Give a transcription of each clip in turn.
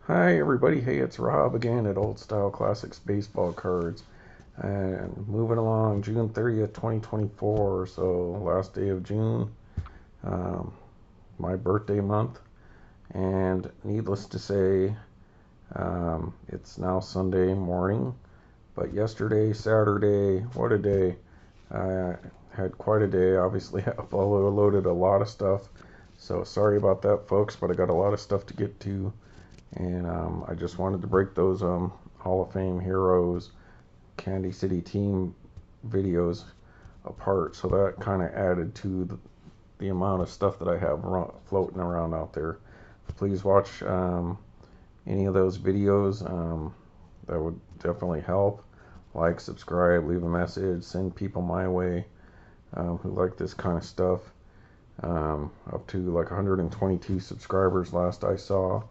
Hi everybody, hey, it's Rob again at Old Style Classics Baseball Cards, and moving along, June 30th, 2024, so last day of June, um, my birthday month, and needless to say, it's now Sunday morning, but yesterday, Saturday, what a day. I had quite a day. Obviously I uploaded a lot of stuff, so sorry about that folks, but I got a lot of stuff to get to. And I just wanted to break those Hall of Fame heroes, Candy City team videos apart. So that kind of added to the amount of stuff that I have floating around out there. Please watch any of those videos. That would definitely help. Like, subscribe, leave a message, send people my way who like this kind of stuff. Up to like 122 subscribers last I saw.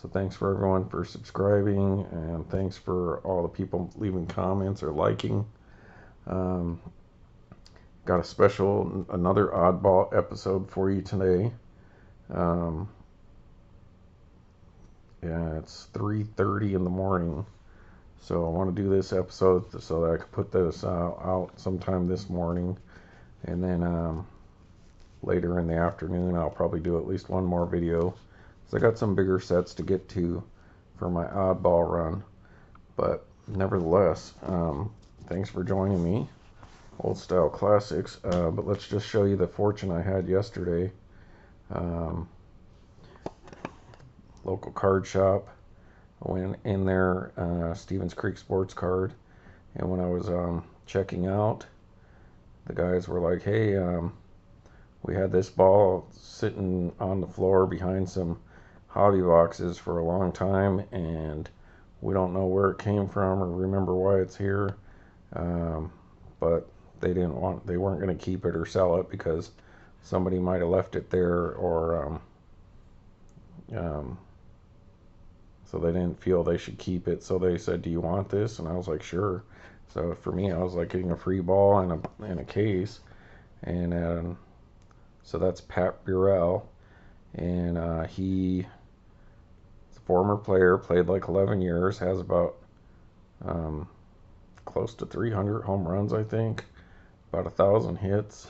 So thanks for everyone for subscribing, and thanks for all the people leaving comments or liking. Um, got a special, another oddball episode for you today. Um, yeah, it's 3:30 in the morning, so I want to do this episode so that I can put this out sometime this morning, and then later in the afternoon I'll probably do at least one more video. So I got some bigger sets to get to for my oddball run, but nevertheless, thanks for joining me, Old Style Classics. But let's just show you the fortune I had yesterday. Um, Local card shop. I went in there, Stevens Creek Sports Card, and when I was checking out, the guys were like, "Hey, we had this ball sitting on the floor behind some hobby boxes for a long time, and we don't know where it came from or remember why it's here, but they weren't going to keep it or sell it because somebody might have left it there, or so they didn't feel they should keep it. So they said, 'Do you want this?' And I was like, 'Sure.' So for me, I was like getting a free ball and a case, and so that's Pat Burrell, and he's a former player, played like 11 years, has about um, close to 300 home runs, I think, about 1,000 hits,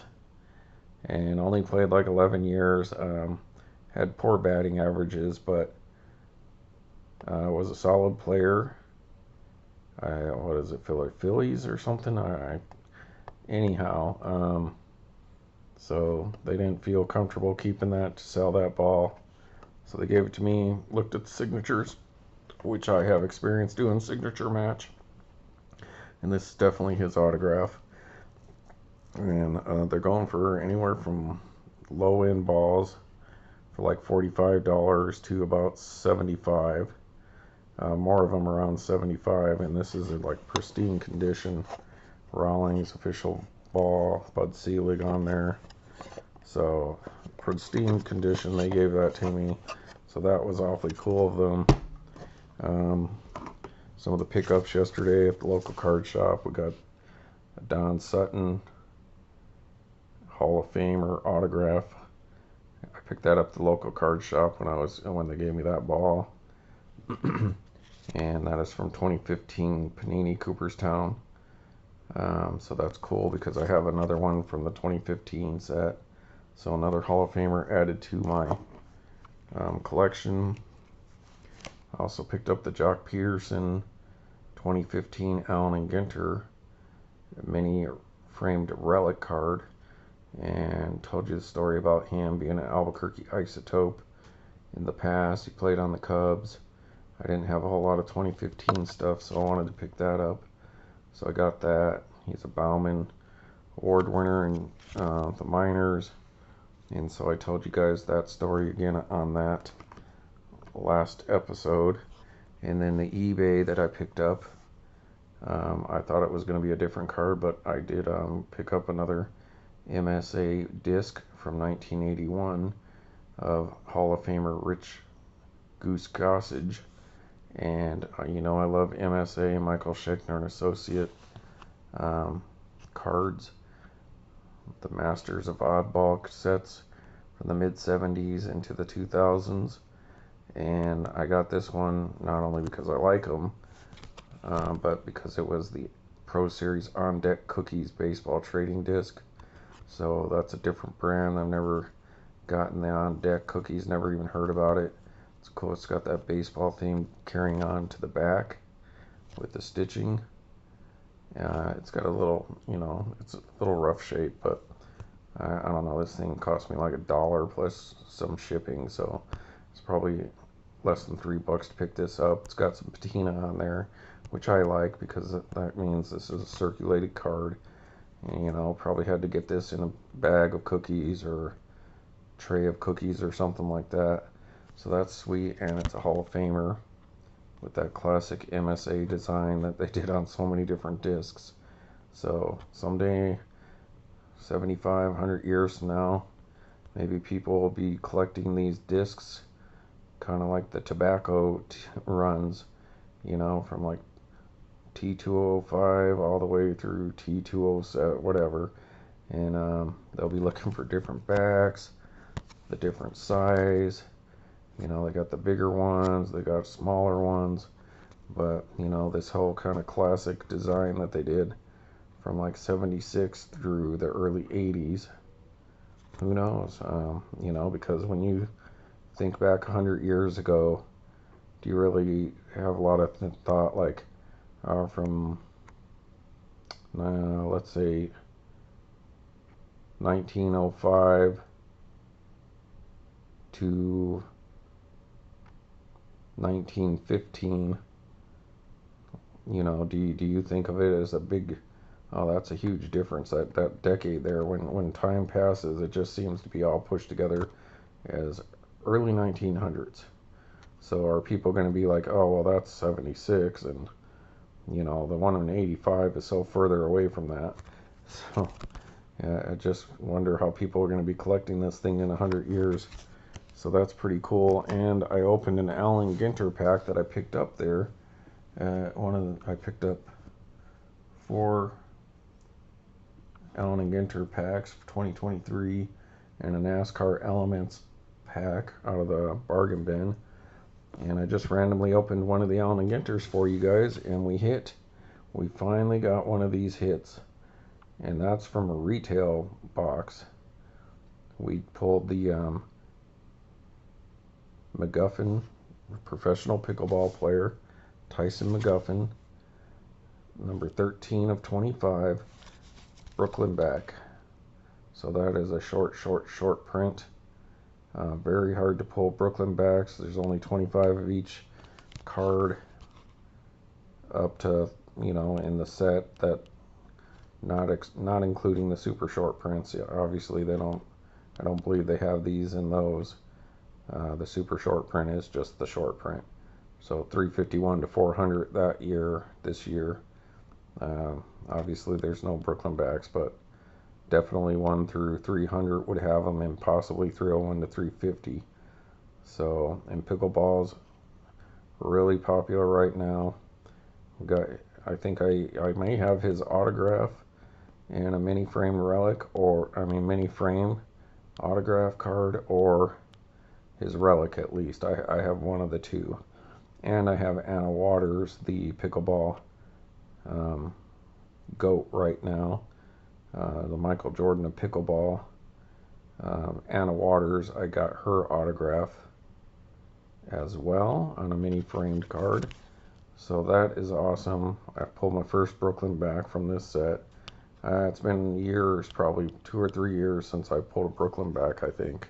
and only played like 11 years. Had poor batting averages, but was a solid player. What is it, Phillies or something? Anyhow, so they didn't feel comfortable keeping that to sell that ball. So they gave it to me, looked at the signatures, which I have experience doing signature match. And this is definitely his autograph. And they're going for anywhere from low end balls for like $45 to about 75. More of them around 75, and this is in like pristine condition. Rawlings official ball, Bud Selig on there. So pristine condition, they gave that to me. So that was awfully cool of them. Some of the pickups yesterday at the local card shop, we got a Don Sutton Hall of Famer autograph. I picked that up at the local card shop when they gave me that ball. And that is from 2015 Panini Cooperstown. So that's cool because I have another one from the 2015 set. So another Hall of Famer added to my collection. I also picked up the Jock Peterson 2015 Allen and Ginter mini framed relic card, and told you the story about him being an Albuquerque Isotope in the past. He played on the Cubs. I didn't have a whole lot of 2015 stuff, so I wanted to pick that up. So I got that. He's a Bauman Award winner in the minors. And so I told you guys that story again on that last episode. And then the eBay that I picked up, I thought it was going to be a different card, but I did pick up another MSA disc from 1981 of Hall of Famer Rich Goose Gossage. And you know I love MSA, Michael Schechner and Associate cards, the masters of oddball sets from the mid 70s into the 2000s. And I got this one not only because I like them, but because it was the Pro Series On Deck Cookies baseball trading disc. So that's a different brand. I've never gotten the On Deck Cookies, never even heard about it. It's cool. It's got that baseball theme carrying on to the back with the stitching. It's got a little, it's a little rough shape, but I don't know. This thing cost me like $1 plus some shipping, so it's probably less than $3 to pick this up. It's got some patina on there, which I like because that means this is a circulated card. And, probably had to get this in a bag of cookies or tray of cookies or something like that. So that's sweet, and it's a Hall of Famer with that classic MSA design that they did on so many different discs. So someday, 75, 100 years from now, maybe people will be collecting these discs, kind of like the tobacco runs, from like T205 all the way through T207, whatever. And they'll be looking for different backs, the different size. They got the bigger ones, they got smaller ones, but this whole kind of classic design that they did from like 76 through the early 80s, who knows? Because when you think back 100 years ago, do you really have a lot of thought like from let's say 1905 to 1915, do you think of it as a big, oh, that's a huge difference, that decade there. When time passes, it just seems to be all pushed together as early 1900s. So are people going to be like, oh, well, that's 76, and the one in 85 is so further away from that. So yeah, I just wonder how people are going to be collecting this thing in 100 years. So that's pretty cool. And I opened an Allen Ginter pack that I picked up there. I picked up 4 Allen Ginter packs for 2023 and a NASCAR Elements pack out of the bargain bin. And I just randomly opened one of the Allen Ginters for you guys, and we finally got one of these hits. And that's from a retail box. We pulled the McGuffin, professional pickleball player, Tyson McGuffin, number 13 of 25, Brooklyn back. So that is a short print. Very hard to pull Brooklyn backs. There's only 25 of each card up to, in the set, that not including the super short prints. Obviously I don't believe they have these in those. The super short print is just the short print. So 351 to 400 this year. Obviously there's no Brooklyn backs, but definitely 1 through 300 would have them, and possibly 301 to 350. So, and pickleball's really popular right now. I think I may have his autograph and a mini frame relic, mini frame autograph card, or his relic at least. I have one of the two. And I have Anna Waters, the pickleball GOAT right now. The Michael Jordan of pickleball. Anna Waters, I got her autograph as well on a mini framed card. So that is awesome. I pulled my first Brooklyn back from this set. It's been years, probably 2 or 3 years since I pulled a Brooklyn back, I think.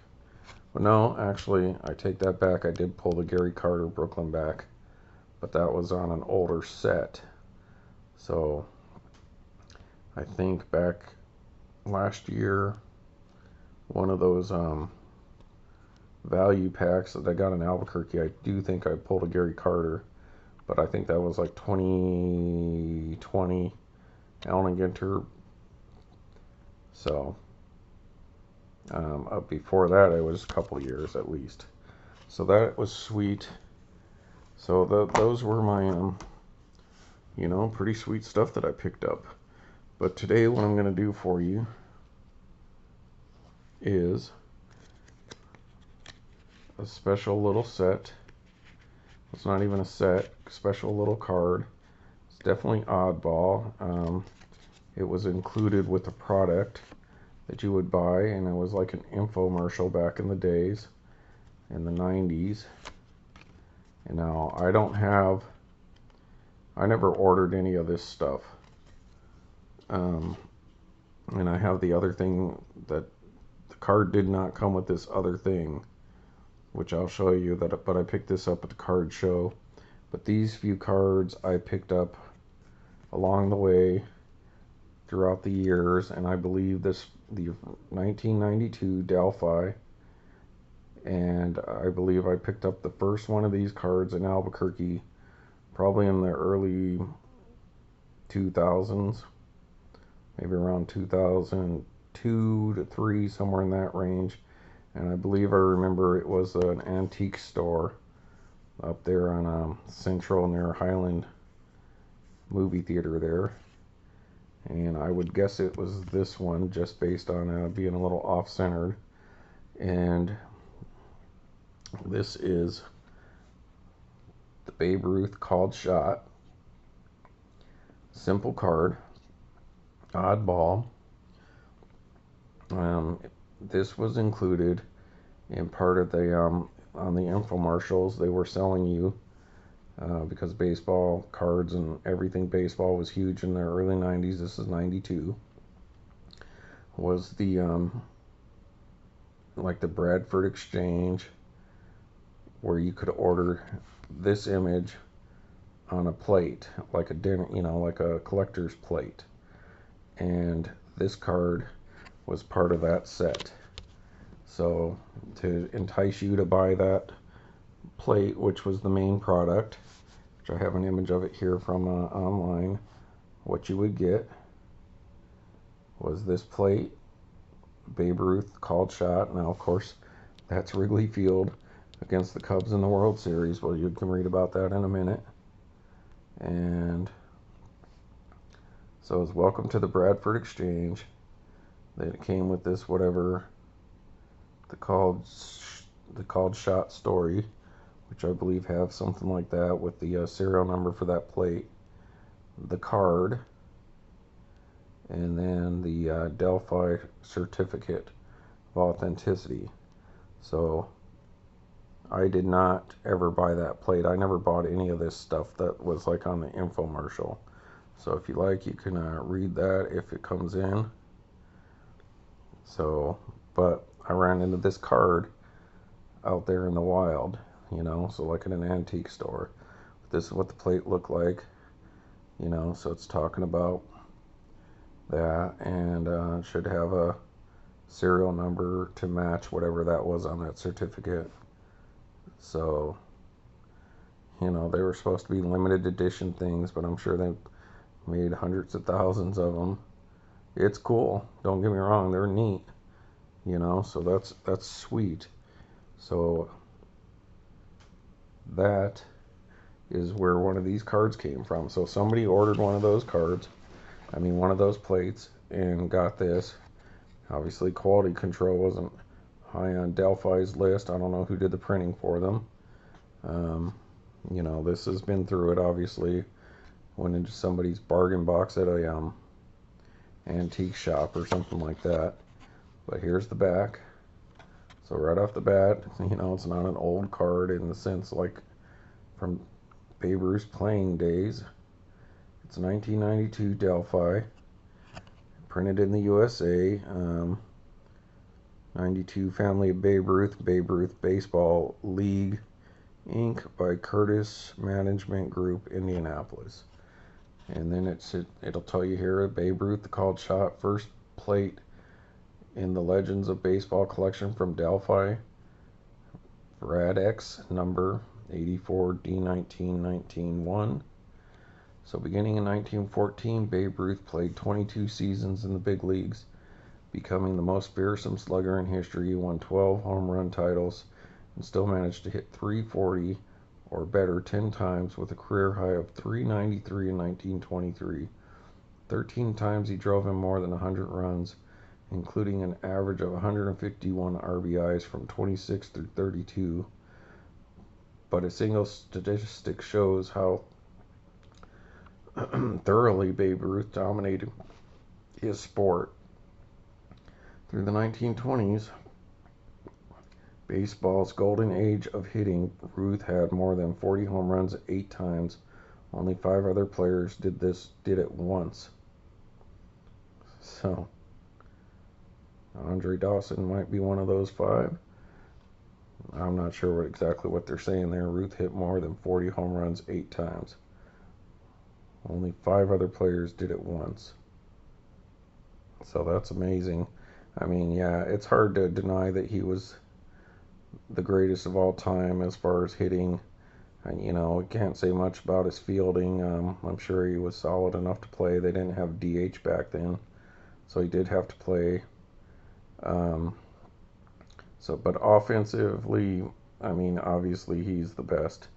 But no, actually, I take that back. I did pull the Gary Carter Brooklyn back, but that was on an older set. So I think back last year, one of those value packs that I got in Albuquerque, I do think I pulled a Gary Carter, but I think that was like 2020 Allen Ginter. So up before that, it was a couple years at least. So that was sweet. So those were my pretty sweet stuff that I picked up. But today, what I'm going to do for you is a special little set It's not even a set, special little card. It's definitely oddball. It was included with the product that you would buy, and it was like an infomercial back in the days, in the 90s. And now I never ordered any of this stuff. And I have the other thing that the card did not come with this other thing, which I'll show you that, but I picked this up at the card show. But these few cards I picked up along the way throughout the years, and I believe the 1992 Delphi, and I believe I picked up the first one of these cards in Albuquerque probably in the early 2000s, maybe around 2002 to 3, somewhere in that range. And I believe I remember it was an antique store up there on Central near Highland movie theater there. And I would guess it was this one, just based on being a little off-centered. And this is the Babe Ruth called shot. Simple card. Oddball. This was included in part of the on the infomercials they were selling you, because baseball cards and everything baseball was huge in the early 90s. This is 92. Was the like the Bradford exchange, where you could order this image on a plate, like a dinner, like a collector's plate. And this card was part of that set. So to entice you to buy that plate, which was the main product, which I have an image of it here from online, what you would get was this plate, Babe Ruth called shot. Now, of course, that's Wrigley Field against the Cubs in the World Series. Well, you can read about that in a minute. And so it's welcome to the Bradford Exchange. That came with this, whatever the called shot story, which I believe have something like that with the serial number for that plate, the card, and then the Delphi certificate of authenticity. So I did not ever buy that plate. I never bought any of this stuff that was like on the infomercial. So if you like, you can read that if it comes in. So, but I ran into this card out there in the wild, so like in an antique store. This is what the plate looked like, so it's talking about that, and should have a serial number to match whatever that was on that certificate. So, they were supposed to be limited edition things, but I'm sure they made hundreds of thousands of them. It's cool, don't get me wrong, they're neat, so that's sweet. So that is where one of these cards came from. So somebody ordered one of those cards, one of those plates, and got this. Obviously quality control wasn't high on Delphi's list. I don't know who did the printing for them. This has been through it, obviously. Went into somebody's bargain box at a antique shop or something like that. But here's the back. So right off the bat, it's not an old card in the sense like from Babe Ruth's playing days. It's 1992 Delphi, printed in the USA. 92 Family of Babe Ruth Baseball League, Inc. by Curtis Management Group, Indianapolis. And then it'll tell you here, Babe Ruth, the called shot, first plate in the Legends of Baseball collection from Delphi, Radex number 84D19-19-1. So beginning in 1914, Babe Ruth played 22 seasons in the big leagues, becoming the most fearsome slugger in history. He won 12 home run titles and still managed to hit 340 or better 10 times, with a career high of 393 in 1923. 13 times he drove in more than 100 runs, including an average of 151 RBIs from 26 through 32. but a single statistic shows how thoroughly Babe Ruth dominated his sport. Through the 1920s, baseball's golden age of hitting, Ruth had more than 40 home runs 8 times. Only 5 other players did it once. So, Andre Dawson might be one of those 5. I'm not sure exactly what they're saying there. Ruth hit more than 40 home runs 8 times. Only 5 other players did it once. So that's amazing. I mean, yeah, it's hard to deny that he was the greatest of all time as far as hitting. And, you know, can't say much about his fielding. I'm sure he was solid enough to play. They didn't have DH back then, so he did have to play. But offensively, I mean, obviously he's the best.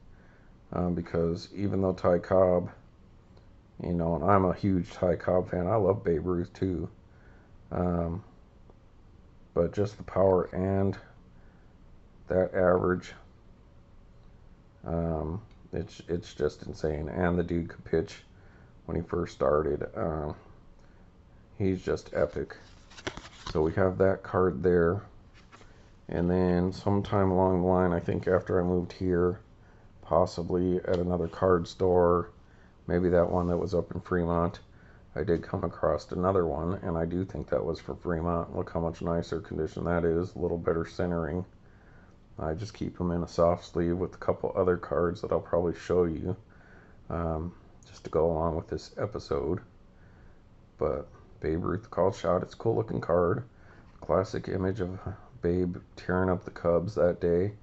Because even though Ty Cobb, you know, and I'm a huge Ty Cobb fan, I love Babe Ruth too. But just the power and that average, it's just insane. And the dude could pitch when he first started. He's just epic. So we have that card there. And then sometime along the line, I think after I moved here, possibly at another card store, maybe that one that was up in Fremont, I did come across another one, and I do think that was for Fremont. Look how much nicer condition that is, a little better centering. I just keep them in a soft sleeve with a couple other cards that I'll probably show you, just to go along with this episode. But Babe Ruth called shot. It's a cool looking card. Classic image of Babe tearing up the Cubs that day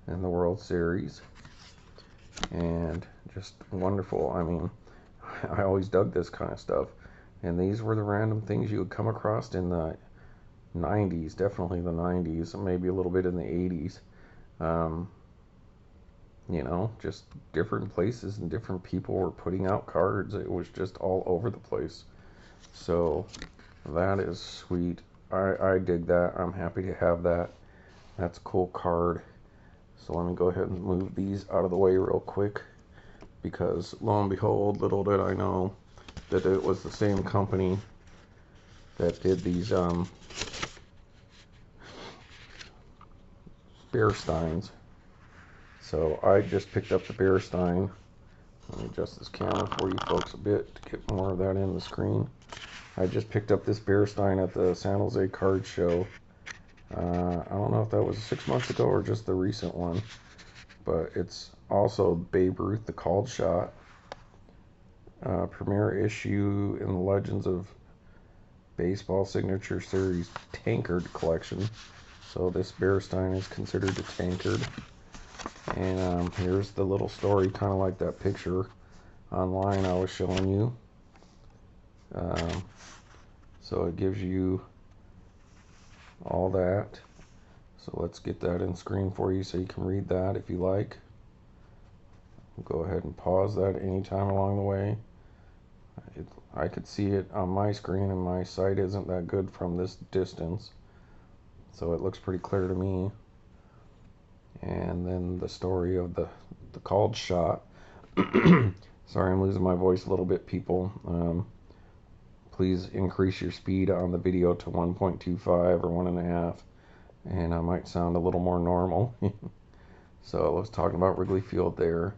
in the World Series. And just wonderful. I mean, I always dug this kind of stuff. And these were the random things you would come across in the 90s, definitely the 90s, maybe a little bit in the 80s. You know, just different places and different people were putting out cards. It was just all over the place. So that is sweet. I dig that. I'm happy to have that. That's a cool card. So let me go ahead and move these out of the way real quick, because lo and behold, little did I know that it was the same company that did these bear steins. So I just picked up the bear stein. Let me adjust this camera for you folks a bit to get more of that in the screen. I just picked up this bear stein at the San Jose card show. I don't know if that was 6 months ago or just the recent one, but it's also Babe Ruth, the called shot, premiere issue in the Legends of Baseball Signature Series Tankard collection. So this bear stein is considered a tankard. And here's the little story, kind of like that picture online I was showing you. So it gives you all that. So let's get that in screen for you so you can read that if you like. Go ahead and pause that anytime along the way. I could see it on my screen, and my sight isn't that good from this distance, so it looks pretty clear to me. And then the story of the called shot. Sorry, I'm losing my voice a little bit, people. Please increase your speed on the video to 1.25 or 1.5, and I might sound a little more normal. So I was talking about Wrigley Field there.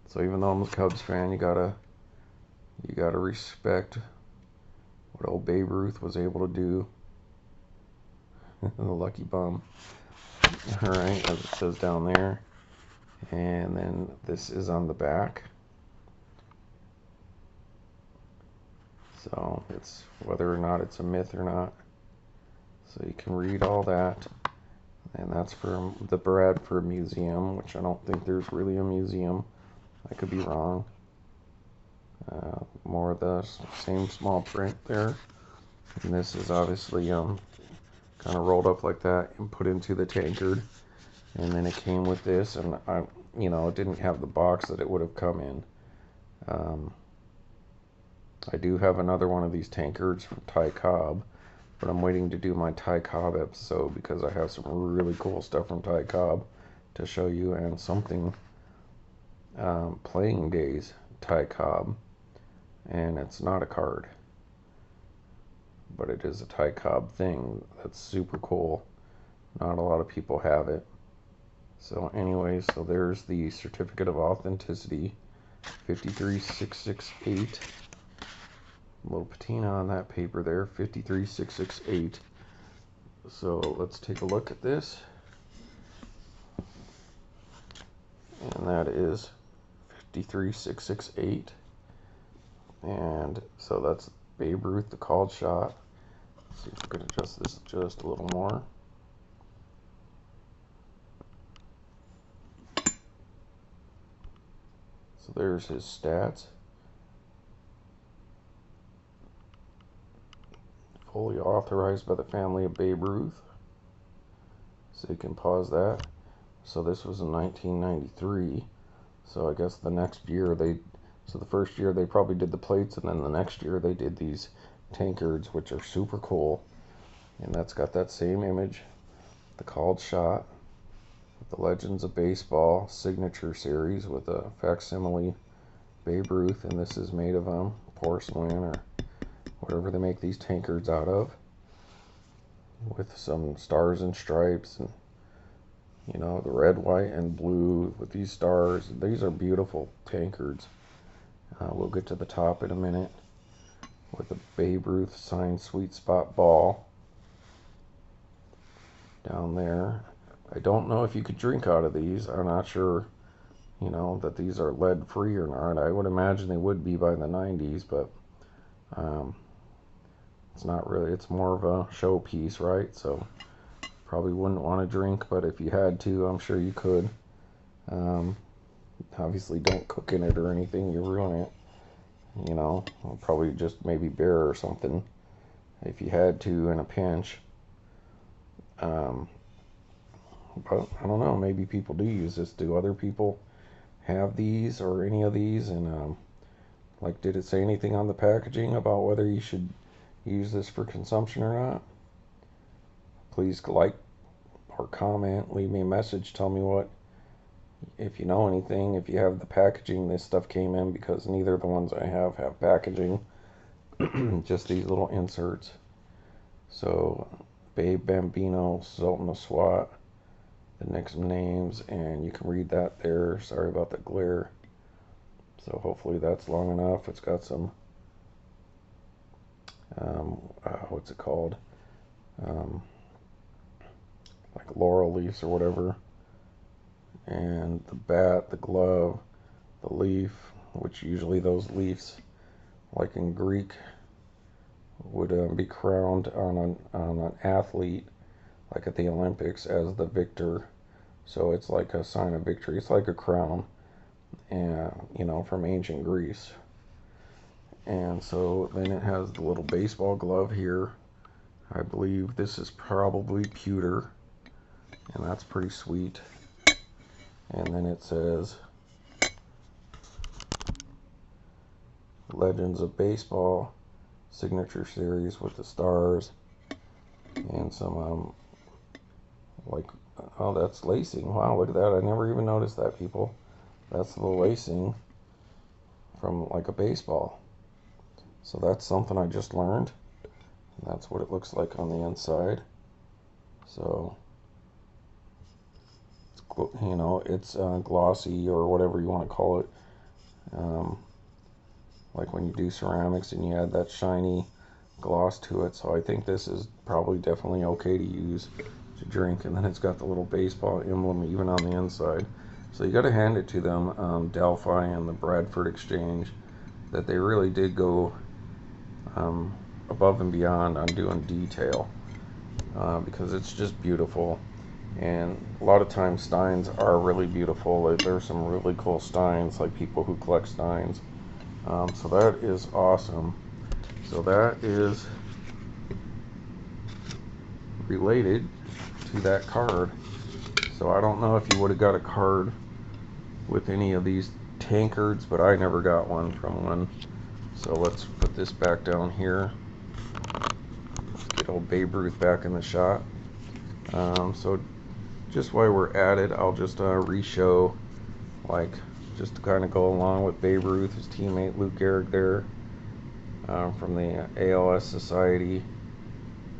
So even though I'm a Cubs fan, you gotta respect what old Babe Ruth was able to do. The lucky bum. Alright, as it says down there. And then this is on the back. So it's whether or not it's a myth or not. So you can read all that. And that's from the Bradford Museum, which I don't think there's really a museum. I could be wrong. More of the same small print there. And this is obviously kind of rolled up like that and put into the tankard. And then it came with this, and it didn't have the box that it would have come in. I do have another one of these tankards from Ty Cobb, but I'm waiting to do my Ty Cobb episode because I have some really cool stuff from Ty Cobb to show you, and something Playing Days Ty Cobb, and it's not a card, but it is a Ty Cobb thing. That's super cool. Not a lot of people have it. So anyway, so there's the certificate of authenticity, 53668. A little patina on that paper there, 53668. So let's take a look at this. And that is 53668. And so that's Babe Ruth, the called shot. Let's see if we can adjust this just a little more. So there's his stats. Fully authorized by the family of Babe Ruth. So you can pause that. So this was in 1993. So I guess the next year so the first year they probably did the plates, and then the next year they did these tankards, which are super cool. And that's got that same image, the called shot, with the Legends of Baseball signature series with a facsimile Babe Ruth, and this is made of porcelain or whatever they make these tankards out of, with some stars and stripes, and you know, the red, white, and blue with these stars. These are beautiful tankards. We'll get to the top in a minute with the Babe Ruth signed sweet spot ball down there. I don't know if you could drink out of these. I'm not sure, you know, that these are lead free or not. I would imagine they would be by the 90s, but it's not really. It's more of a showpiece, right? So probably wouldn't want to drink, but if you had to, I'm sure you could. Obviously don't cook in it or anything, you ruin it. You know, probably just maybe beer or something if you had to in a pinch. But I don't know, maybe people do use this. Do other people have these or any of these? And like, did it say anything on the packaging about whether you should use this for consumption or not? Please like or comment, leave me a message, tell me what, if you know anything, if you have the packaging this stuff came in, because neither of the ones I have packaging, just these little inserts. So Babe Bambino, Sultan of SWAT, the next names, and you can read that there. Sorry about the glare. So hopefully that's long enough. It's got some what's it called, like laurel leaves or whatever, and the bat, the glove, the leaf, which usually those leaves, like in Greek, would be crowned on an athlete, like at the Olympics, as the victor. So it's like a sign of victory. It's like a crown, and you know, from ancient Greece. And so then it has the little baseball glove here. I believe this is probably pewter, and that's pretty sweet. And then it says Legends of Baseball signature series with the stars and some like, oh, that's lacing. Wow, look at that. I never even noticed that, people. That's the lacing from like a baseball. So that's something I just learned. That's what it looks like on the inside. So, you know, it's glossy or whatever you want to call it. Like when you do ceramics and you add that shiny gloss to it. So I think this is probably definitely okay to use to drink. And then it's got the little baseball emblem even on the inside. So you got to hand it to them, Delphi and the Bradford Exchange, that they really did go above and beyond on doing detail, because it's just beautiful. And a lot of times Steins are really beautiful. There's some really cool Steins, like people who collect Steins. So that is awesome. So that is related to that card. So I don't know if you would have got a card with any of these tankards, but I never got one from one. So let's put this back down here. Let's get old Babe Ruth back in the shot. So just while we're at it, I'll just re-show like just to kind of go along with Babe Ruth, his teammate Lou Gehrig there, from the ALS Society.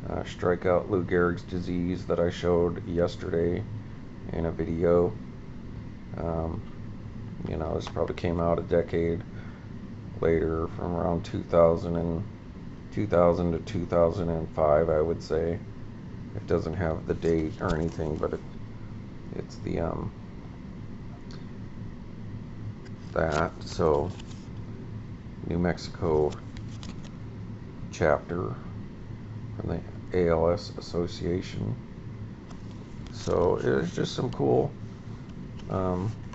Strikeout Lou Gehrig's disease that I showed yesterday in a video. You know, this probably came out a decade later, from around 2000 to 2005, I would say. It doesn't have the date or anything, but it's the that. So New Mexico chapter from the ALS Association. So it's just some cool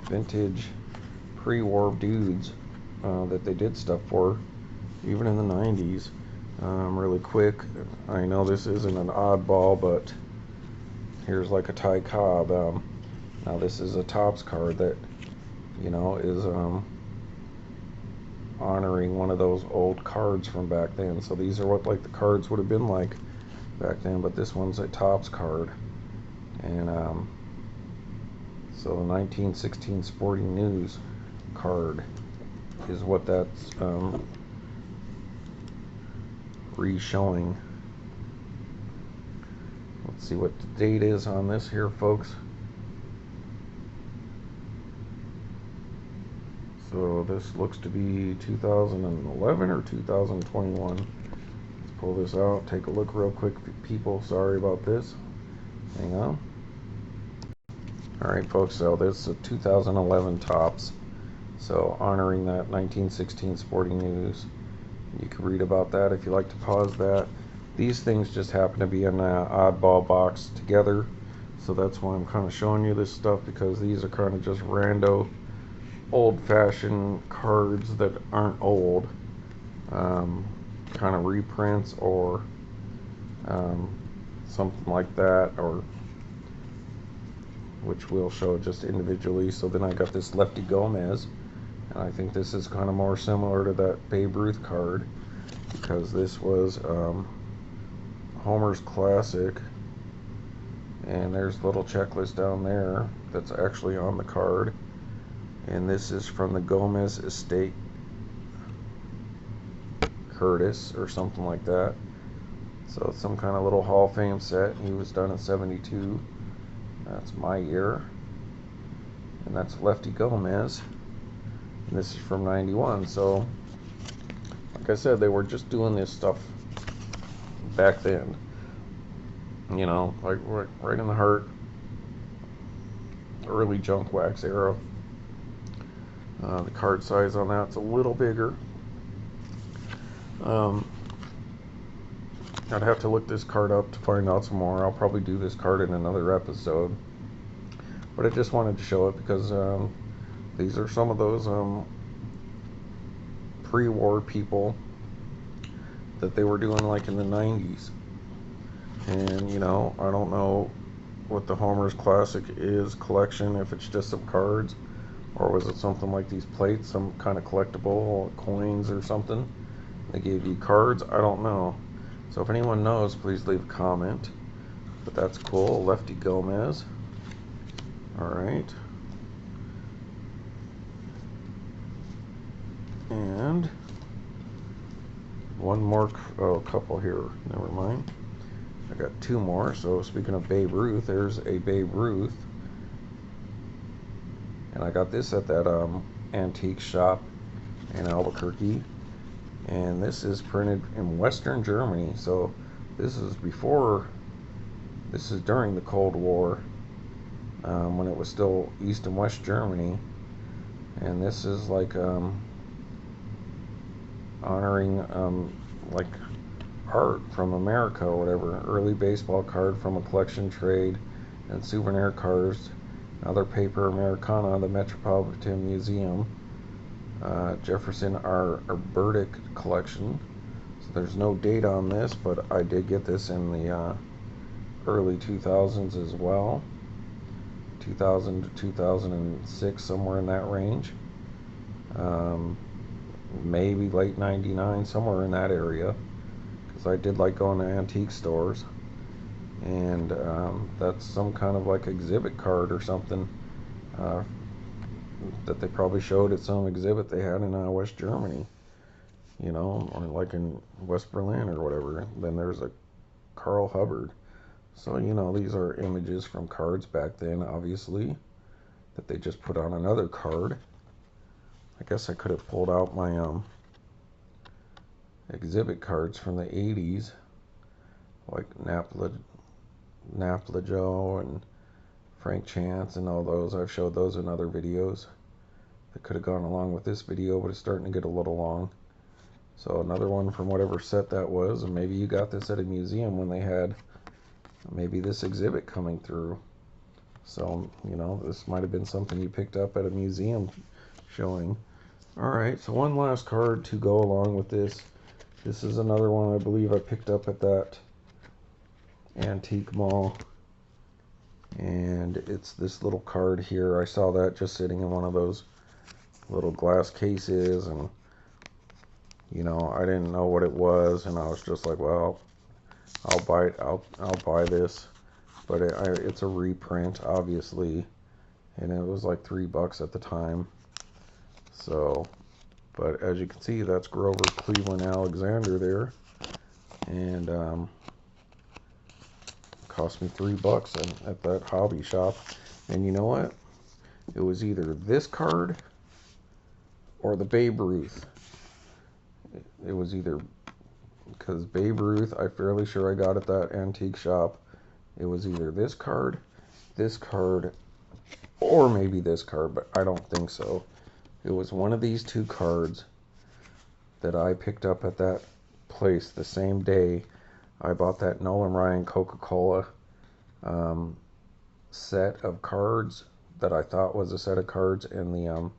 vintage pre-war dudes that they did stuff for, even in the 90s. Really quick, I know this isn't an oddball, but here's like a Ty Cobb. Now this is a Topps card that, you know, is honoring one of those old cards from back then. So these are what like the cards would have been like back then, but this one's a Topps card. And so the 1916 Sporting News card is what that's re-showing. Let's see what the date is on this here, folks. So this looks to be 2011 or 2021. Let's pull this out, take a look real quick, people. Sorry about this. Hang on. Alright folks, so this is a 2011 Topps. So honoring that 1916 Sporting News. You can read about that if you like to pause that. These things just happen to be in an oddball box together. So that's why I'm kind of showing you this stuff, because these are kind of just rando old-fashioned cards that aren't old. Kind of reprints or something like that, or which we'll show just individually. So then I got this Lefty Gomez, and I think this is kind of more similar to that Babe Ruth card, because this was Homers Classic, and there's a little checklist down there that's actually on the card, and this is from the Gomez Estate Curtis or something like that. So it's some kind of little Hall of Fame set. He was done in 72. That's my year, and that's Lefty Gomez, and this is from 91. So like I said, they were just doing this stuff back then, you know, like right in the heart, early junk wax era. The card size on that's a little bigger. I'd have to look this card up to find out some more. I'll probably do this card in another episode, but I just wanted to show it because these are some of those pre-war people that they were doing like in the 90s. And you know, I don't know what the Homers Classic is collection, if it's just some cards, or was it something like these plates, some kind of collectible coins or something. They gave you cards, I don't know. So if anyone knows, please leave a comment. But that's cool. Lefty Gomez. Alright. And one more, oh, couple here. Never mind. I got two more. So speaking of Babe Ruth, there's a Babe Ruth. And I got this at that antique shop in Albuquerque. And this is printed in Western Germany. So this is before, this is during the Cold War, when it was still East and West Germany. And this is like honoring like art from America or whatever. Early baseball card from a collection trade, and souvenir cards, other paper Americana, the Metropolitan Museum. Jefferson, our Burdick Collection. So there's no date on this, but I did get this in the early 2000s as well. 2000 to 2006, somewhere in that range. Maybe late 99, somewhere in that area, because I did like going to antique stores. And that's some kind of like exhibit card or something. that they probably showed at some exhibit they had in West Germany, you know, or like in West Berlin or whatever. Then there's a Karl Hubbell. So, you know, these are images from cards back then, obviously, that they just put on another card. I guess I could have pulled out my exhibit cards from the 80s, like Napla Joe and Frank Chance and all those. I've showed those in other videos that could have gone along with this video, but it's starting to get a little long. So another one from whatever set that was, and maybe you got this at a museum when they had maybe this exhibit coming through. So, you know, this might have been something you picked up at a museum showing. Alright, so one last card to go along with this. This is another one I believe I picked up at that antique mall. And it's this little card here. I saw that just sitting in one of those little glass cases, and you know, I didn't know what it was, and I was just like, well, I'll buy this. But it's a reprint, obviously, and it was like $3 at the time. So, but as you can see, that's Grover Cleveland Alexander there, and cost me $3 at that hobby shop. And you know what? It was either this card or the Babe Ruth. It was either, because Babe Ruth, I'm fairly sure I got at that antique shop. It was either this card, or maybe this card, but I don't think so. It was one of these two cards that I picked up at that place the same day I bought that Nolan Ryan Coca-Cola set of cards that I thought was a set of cards in the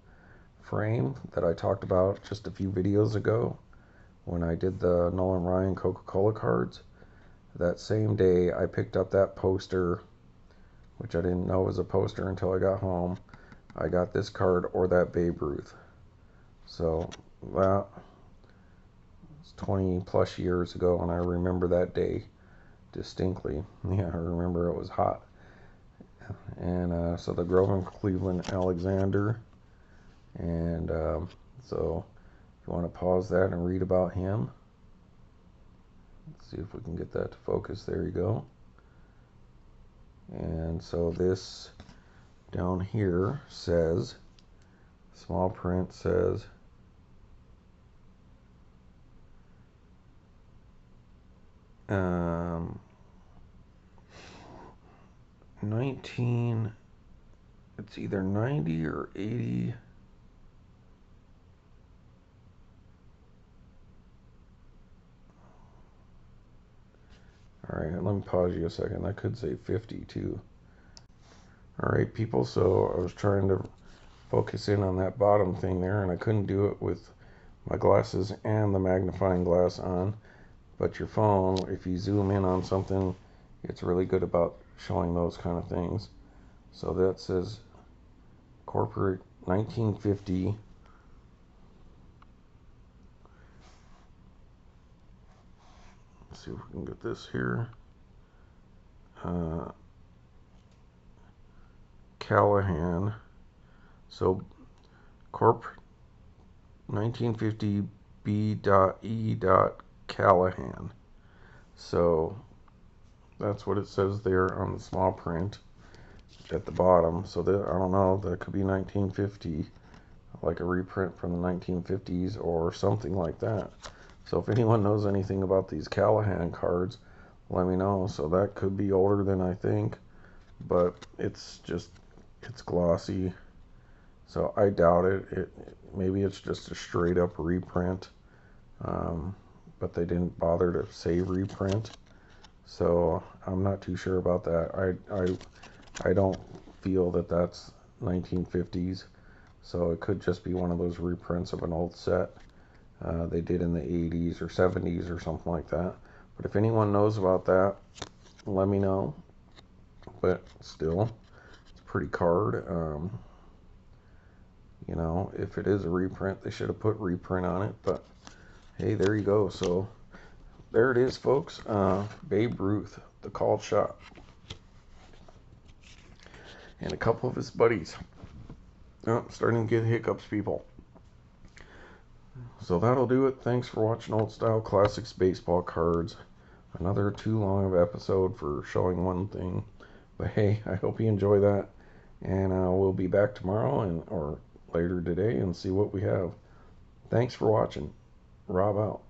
frame that I talked about just a few videos ago when I did the Nolan Ryan Coca-Cola cards. That same day I picked up that poster, which I didn't know was a poster until I got home. I got this card or that Babe Ruth. So that was 20 plus years ago, and I remember that day distinctly. Yeah, I remember it was hot. And so the Grover Cleveland Alexander, and so if you want to pause that and read about him. Let's see if we can get that to focus. There you go. And so this down here says, small print says, it's either 90 or 80. Alright, let me pause you a second. I could say 50 too. Alright, people, so I was trying to focus in on that bottom thing there, and I couldn't do it with my glasses and the magnifying glass on. But your phone, if you zoom in on something, it's really good about showing those kind of things. So that says corporate 1950. Let's see if we can get this here. Callahan. So corp 1950 B.E. Callahan. So that's what it says there on the small print at the bottom. So that, I don't know, that could be 1950, like a reprint from the 1950s or something like that. So if anyone knows anything about these Callahan cards, let me know. So that could be older than I think, but it's glossy. So I doubt it. Maybe it's just a straight up reprint, but they didn't bother to say reprint. So I'm not too sure about that. I don't feel that that's 1950s. So it could just be one of those reprints of an old set they did in the 80s or 70s or something like that. But if anyone knows about that, let me know. But still, it's a pretty card. You know, if it is a reprint, they should have put reprint on it. But hey, there you go. So there it is, folks. Babe Ruth, the called shot, and a couple of his buddies. Oh, starting to get hiccups, people. So that'll do it. Thanks for watching Old Style Classics Baseball Cards. Another too long of episode for showing one thing. But hey, I hope you enjoy that. And we'll be back tomorrow or later today and see what we have. Thanks for watching. Rob out.